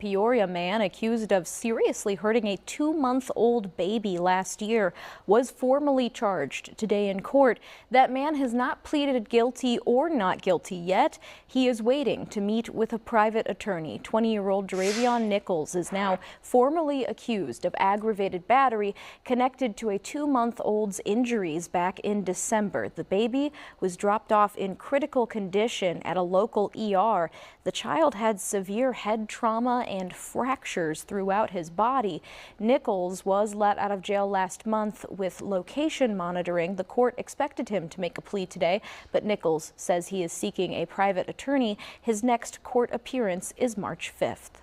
Peoria man accused of seriously hurting a 2-month-old baby last year was formally charged today in court. That man has not pleaded guilty or not guilty yet. He is waiting to meet with a private attorney. 20-year-old Dravion Nichols is now formally accused of aggravated battery connected to a 2-month-old's injuries back in December. The baby was dropped off in critical condition at a local ER. The child had severe head trauma and fractures throughout his body. Nichols was let out of jail last month with location monitoring. The court expected him to make a plea today, but Nichols says he is seeking a private attorney. His next court appearance is March 5th.